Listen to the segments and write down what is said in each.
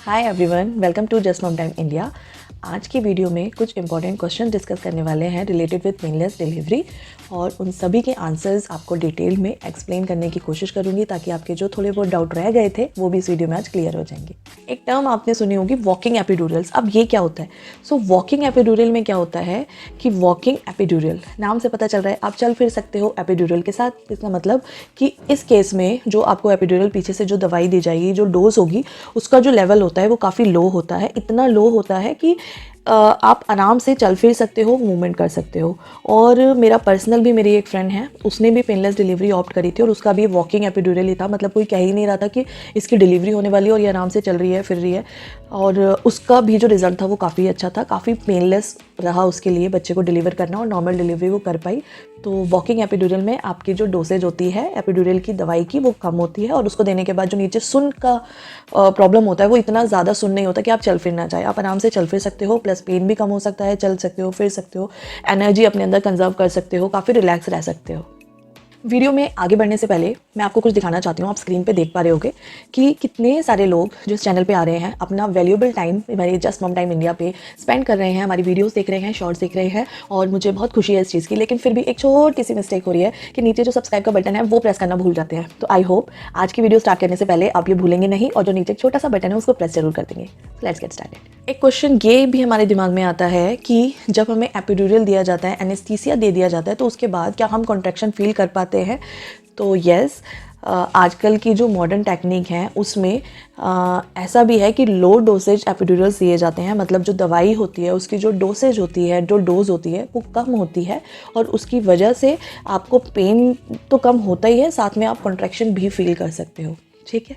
Hi everyone, welcome to just mom time India. आज की video में कुछ इंपॉर्टेंट क्वेश्चन डिस्कस करने वाले हैं रिलेटेड विद पेनलेस डिलीवरी और उन सभी के आंसर्स आपको डिटेल में एक्सप्लेन करने की कोशिश करूंगी ताकि आपके जो थोड़े बहुत डाउट रह गए थे वो भी इस वीडियो में आज क्लियर हो जाएंगे। एक टर्म आपने सुनी होगी वॉकिंग एपिड्यूरल्स। अब ये क्या होता है? वॉकिंग एपिड्यूरल में क्या होता है कि वॉकिंग एपिड्यूरल नाम से पता चल रहा है आप चल फिर सकते हो एपिड्यूरल के साथ। इसका मतलब कि इस केस में जो आपको एपिड्यूरल पीछे से जो दवाई दी जाएगी, जो डोज होगी, उसका जो लेवल होता है वो काफ़ी लो होता है। इतना लो होता है कि आप आराम से चल फिर सकते हो, मूवमेंट कर सकते हो। और मेरा पर्सनल भी, मेरी एक फ्रेंड है, उसने भी पेनलेस डिलीवरी ऑप्ट करी थी और उसका भी वॉकिंग एपिड्यूरल ही था। मतलब कोई कह ही नहीं रहा था कि इसकी डिलीवरी होने वाली है और ये आराम से चल रही है, फिर रही है। और उसका भी जो रिज़ल्ट था वो काफ़ी अच्छा था, काफ़ी पेनलेस रहा उसके लिए बच्चे को डिलीवर करना और नॉर्मल डिलीवरी वो कर पाई। तो वॉकिंग एपिड्यूरल में आपकी जो डोसेज होती है एपिड्यूरल की दवाई की वो कम होती है और उसको देने के बाद जो नीचे सुन का प्रॉब्लम होता है वो इतना ज़्यादा सुन नहीं होता कि आप चल फिर ना चाहे। आप आराम से चल फिर सकते हो, प्लस पेन भी कम हो सकता है, चल सकते हो, फिर सकते हो, एनर्जी अपने अंदर कंजर्व कर सकते हो, काफ़ी रिलैक्स रह सकते हो। वीडियो में आगे बढ़ने से पहले मैं आपको कुछ दिखाना चाहती हूँ। आप स्क्रीन पे देख पा रहे होगे कि कितने सारे लोग जो इस चैनल पे आ रहे हैं अपना वैल्यूएबल टाइम हमारे जस्ट मॉम टाइम इंडिया पे स्पेंड कर रहे हैं, हमारी वीडियोस देख रहे हैं, शॉर्ट्स देख रहे हैं और मुझे बहुत खुशी है इस चीज़ की। लेकिन फिर भी एक छोटी सी मिस्टेक हो रही है कि नीचे जो सब्सक्राइब का बटन है वो प्रेस करना भूल जाते हैं। तो आई होप आज की वीडियो स्टार्ट करने से पहले आप ये भूलेंगे नहीं और जो नीचे एक छोटा सा बटन है उसको प्रेस जरूर कर देंगे। Let's get started. एक क्वेश्चन ये भी हमारे दिमाग में आता है कि जब हमें एपिड्यूरल दिया जाता है, एनेस्थीसिया दे दिया जाता है, तो उसके बाद क्या हम कॉन्ट्रैक्शन फील कर पाते हैं? तो यस, आजकल की जो मॉडर्न टेक्निक है उसमें ऐसा भी है कि लो डोसेज एपिड्यूरल्स दिए जाते हैं। मतलब जो दवाई होती है उसकी जो डोसेज होती है, जो डोज होती है वो कम होती है और उसकी वजह से आपको पेन तो कम होता ही है, साथ में आप कॉन्ट्रैक्शन भी फील कर सकते हो। ठीक है।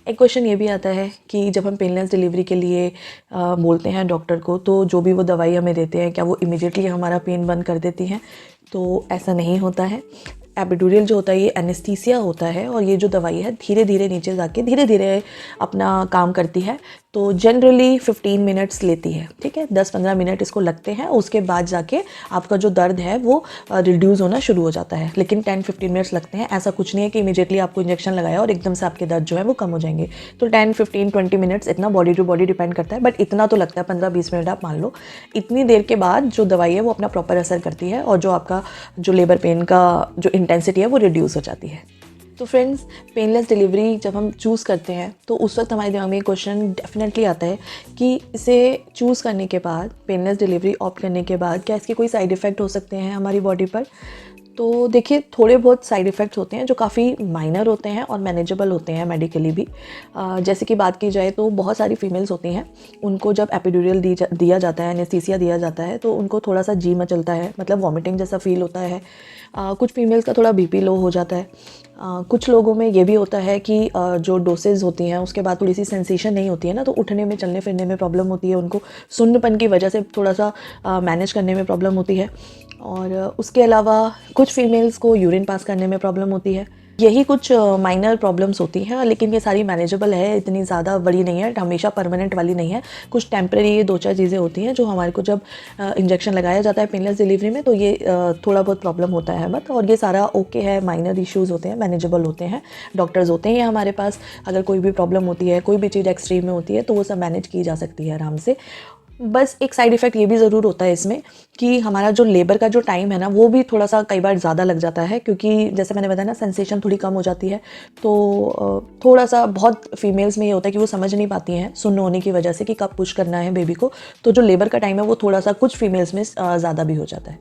एक क्वेश्चन ये भी आता है कि जब हम पेनलेस डिलीवरी के लिए बोलते हैं डॉक्टर को, तो जो भी वो दवाई हमें देते हैं क्या वो इमीडिएटली हमारा पेन बंद कर देती हैं? तो ऐसा नहीं होता है। एपिड्यूरल जो होता है ये एनेस्थीसिया होता है और ये जो दवाई है धीरे धीरे नीचे जाके धीरे धीरे अपना काम करती है। तो जनरली 15 मिनट्स लेती है। ठीक है, 10-15 मिनट इसको लगते हैं। उसके बाद जाके आपका जो दर्द है वो रिड्यूस होना शुरू हो जाता है। लेकिन 10-15 मिनट्स लगते हैं। ऐसा कुछ नहीं है कि इमीडिएटली आपको इंजेक्शन लगाया और एकदम से आपके दर्द जो है वो कम हो जाएंगे। तो 10-15-20 मिनट्स इतना बॉडी टू बॉडी डिपेंड करता है, बट इतना तो लगता है। 15-20 मिनट आप मान लो। इतनी देर के बाद जो दवाई है वो अपना प्रॉपर असर करती है और जो आपका जो लेबर पेन का जो इंटेंसिटी है वो रिड्यूस हो जाती है। तो फ्रेंड्स, पेनलेस डिलीवरी जब हम चूज़ करते हैं तो उस वक्त हमारे दिमाग में एक क्वेश्चन डेफिनेटली आता है कि इसे चूज़ करने के बाद, पेनलेस डिलीवरी ऑप्ट करने के बाद, क्या इसके कोई साइड इफ़ेक्ट हो सकते हैं हमारी बॉडी पर? तो देखिए, थोड़े बहुत साइड इफ़ेक्ट्स होते हैं जो काफ़ी माइनर होते हैं और मैनेजेबल होते हैं मेडिकली भी। जैसे कि बात की जाए तो बहुत सारी फीमेल्स होती हैं, उनको जब एपिड्यूरल दिया जाता है, एनेस्थीसिया दिया जाता है, तो उनको थोड़ा सा जी मचलता है, मतलब वॉमिटिंग जैसा फील होता है। कुछ फीमेल्स का थोड़ा बीपी लो हो जाता है। कुछ लोगों में ये भी होता है कि जो डोसेज होती हैं उसके बाद थोड़ी सी सेंसेशन नहीं होती है ना, तो उठने में, चलने फिरने में प्रॉब्लम होती है उनको। सुन्नपन की वजह से थोड़ा सा मैनेज करने में प्रॉब्लम होती है। और उसके अलावा कुछ फीमेल्स को यूरिन पास करने में प्रॉब्लम होती है। यही कुछ माइनर प्रॉब्लम्स होती हैं, लेकिन ये सारी मैनेजेबल है, इतनी ज़्यादा बड़ी नहीं है, हमेशा परमानेंट वाली नहीं है। कुछ टेम्परेरी ये 2-4 चीज़ें होती हैं जो हमारे को जब इंजेक्शन लगाया जाता है पेनलेस डिलीवरी में, तो ये थोड़ा बहुत प्रॉब्लम होता है बट, और ये सारा ओके है, माइनर इश्यूज़ होते हैं, मैनेजेबल होते हैं। डॉक्टर्स होते हैं हमारे पास, अगर कोई भी प्रॉब्लम होती है, कोई भी चीज़ एक्सट्रीम में होती है तो वो सब मैनेज की जा सकती है आराम से। बस एक साइड इफ़ेक्ट ये भी ज़रूर होता है इसमें कि हमारा जो लेबर का जो टाइम है ना वो भी थोड़ा सा कई बार ज़्यादा लग जाता है, क्योंकि जैसे मैंने बताया ना, सेंसेशन थोड़ी कम हो जाती है। तो थोड़ा सा, बहुत फीमेल्स में ये होता है कि वो समझ नहीं पाती हैं सुन्न होने की वजह से कि कब पुश करना है बेबी को, तो जो लेबर का टाइम है वो थोड़ा सा कुछ फीमेल्स में ज़्यादा भी हो जाता है।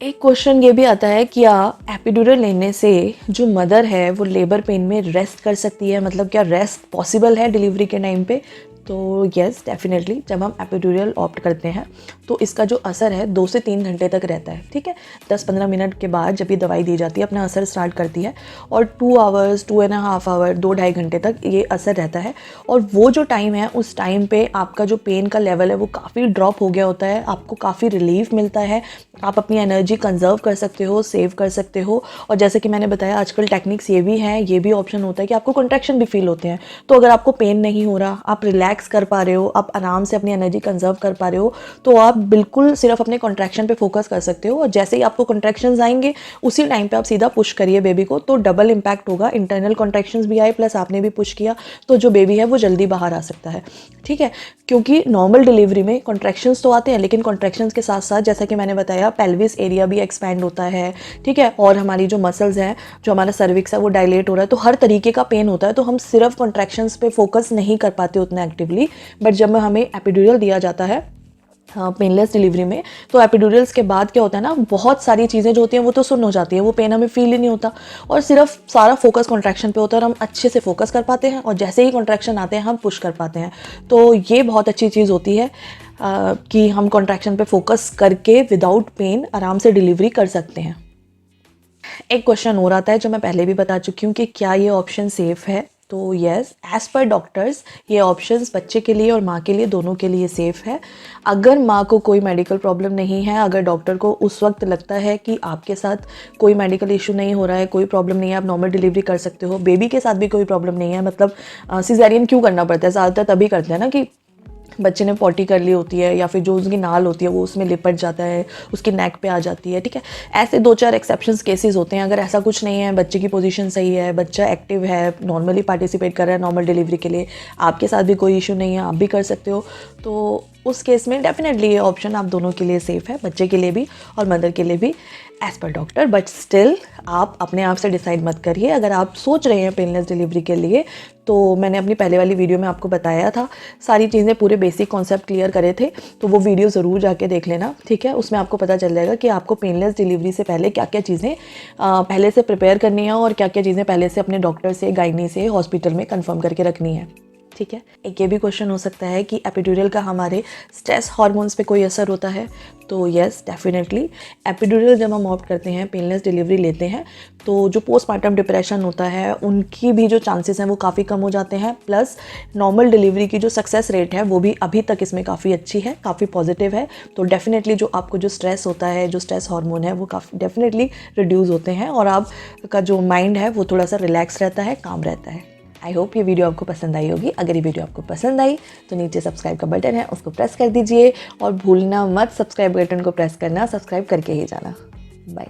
एक क्वेश्चन ये भी आता है, क्या एपिड्यूरल लेने से जो मदर है वो लेबर पेन में रेस्ट कर सकती है? मतलब क्या रेस्ट पॉसिबल है डिलीवरी के टाइम पे? तो यस, डेफिनेटली। जब हम एपिड्यूरल ऑप्ट करते हैं तो इसका जो असर है 2 से 3 घंटे तक रहता है। ठीक है, 10-15 मिनट के बाद जब ये दवाई दी जाती है अपना असर स्टार्ट करती है और 2 आवर्स, 2.5 आवर, 2-2.5 घंटे तक ये असर रहता है। और वो जो टाइम है, उस टाइम पे आपका जो पेन का लेवल है वो काफ़ी ड्रॉप हो गया होता है, आपको काफ़ी रिलीफ मिलता है, आप अपनी एनर्जी कंजर्व कर सकते हो, सेव कर सकते हो। और जैसे कि मैंने बताया, आजकल टेक्निक्स ये भी हैं, ये भी ऑप्शन होता है कि आपको कॉन्ट्रैक्शन भी फील होते हैं। तो अगर आपको पेन नहीं हो रहा, आप रिलैक्स रिलैक्स कर पा रहे हो, आप आराम से अपनी एनर्जी कंजर्व कर पा रहे हो, तो आप बिल्कुल सिर्फ अपने कॉन्ट्रैक्शन पे फोकस कर सकते हो। और जैसे ही आपको कॉन्ट्रैक्शंस आएंगे उसी टाइम पे आप सीधा पुश करिए बेबी को, तो डबल इम्पैक्ट होगा। इंटरनल कॉन्ट्रैक्शंस भी आए प्लस आपने भी पुश किया, तो जो बेबी है वो जल्दी बाहर आ सकता है। ठीक है, क्योंकि नॉर्मल डिलीवरी में कॉन्ट्रैक्शंस तो आते हैं, लेकिन कॉन्ट्रैक्शंस के साथ साथ जैसा कि मैंने बताया पेल्विस एरिया भी एक्सपैंड होता है। ठीक है, और हमारी जो मसल्स हैं, जो हमारा सर्विक्स है वो डायलेट हो रहा है, तो हर तरीके का पेन होता है। तो हम सिर्फ कॉन्ट्रैक्शंस पे फोकस नहीं कर पाते उतना एक्टिवली। बट जब हमें एपिड्यूरल दिया जाता है पेनलेस डिलीवरी में, तो एपिड्यूरल्स के बाद क्या होता है ना, बहुत सारी चीज़ें जो होती हैं वो तो सुन हो जाती है, वो पेन हमें फील ही नहीं होता, और सिर्फ सारा फोकस कॉन्ट्रैक्शन पे होता है और हम अच्छे से फोकस कर पाते हैं, और जैसे ही कॉन्ट्रैक्शन आते हैं हम पुश कर पाते हैं। तो ये बहुत अच्छी चीज़ होती है कि हम कॉन्ट्रैक्शन पे फोकस करके विदाउट पेन आराम से डिलीवरी कर सकते हैं। एक क्वेश्चन और आता है जो मैं पहले भी बता चुकी हूँ कि क्या ये ऑप्शन सेफ़ है। तो यस, एज पर डॉक्टर्स ये ऑप्शंस बच्चे के लिए और माँ के लिए, दोनों के लिए सेफ़ है। अगर माँ को कोई मेडिकल प्रॉब्लम नहीं है, अगर डॉक्टर को उस वक्त लगता है कि आपके साथ कोई मेडिकल इशू नहीं हो रहा है, कोई प्रॉब्लम नहीं है, आप नॉर्मल डिलीवरी कर सकते हो, बेबी के साथ भी कोई प्रॉब्लम नहीं है, मतलब सिजेरियन क्यों करना पड़ता है, ज़्यादातर तभी करते हैं ना कि बच्चे ने पॉटी कर ली होती है, या फिर जो उसकी नाल होती है वो उसमें लिपट जाता है, उसकी नेक पे आ जाती है। ठीक है, ऐसे 2-4 एक्सेप्शंस केसेस होते हैं। अगर ऐसा कुछ नहीं है, बच्चे की पोजीशन सही है, बच्चा एक्टिव है, नॉर्मली पार्टिसिपेट कर रहा है नॉर्मल डिलीवरी के लिए, आपके साथ भी कोई इशू नहीं है, आप भी कर सकते हो, तो उस केस में डेफिनेटली ये ऑप्शन आप दोनों के लिए सेफ़ है, बच्चे के लिए भी और मदर के लिए भी, as per doctor. But still आप अपने आप से डिसाइड मत करिए। अगर आप सोच रहे हैं पेनलेस डिलीवरी के लिए, तो मैंने अपनी पहले वाली वीडियो में आपको बताया था, सारी चीज़ें, पूरे बेसिक कॉन्सेप्ट क्लियर करे थे, तो वो वीडियो ज़रूर जाके देख लेना। ठीक है, उसमें आपको पता चल जाएगा कि आपको पेनलेस डिलीवरी से पहले क्या क्या चीज़ें पहले से प्रिपेयर करनी है, और क्या क्या चीज़ें पहले से अपने डॉक्टर से, गायनी से, हॉस्पिटल में कंफर्म करके रखनी है। ठीक है, एक ये भी क्वेश्चन हो सकता है कि एपिड्यूरल का हमारे स्ट्रेस हार्मोन्स पे कोई असर होता है। तो यस, डेफिनेटली एपिड्यूरल जब हम ऑप्ट करते हैं, पेनलेस डिलीवरी लेते हैं, तो जो पोस्टमार्टम डिप्रेशन होता है उनकी भी जो चांसेस हैं वो काफ़ी कम हो जाते हैं। प्लस नॉर्मल डिलीवरी की जो सक्सेस रेट है वो भी अभी तक इसमें काफ़ी अच्छी है, काफ़ी पॉजिटिव है। तो डेफिनेटली जो आपको जो स्ट्रेस होता है, जो स्ट्रेस हार्मोन है, वो काफ़ी डेफिनेटली रिड्यूस होते हैं, और आपका जो माइंड है वो थोड़ा सा रिलैक्स रहता है, काम रहता है। आई होप ये वीडियो आपको पसंद आई होगी। अगर ये वीडियो आपको पसंद आई तो नीचे सब्सक्राइब का बटन है, उसको प्रेस कर दीजिए, और भूलना मत सब्सक्राइब बटन को प्रेस करना, सब्सक्राइब करके ही जाना। बाय।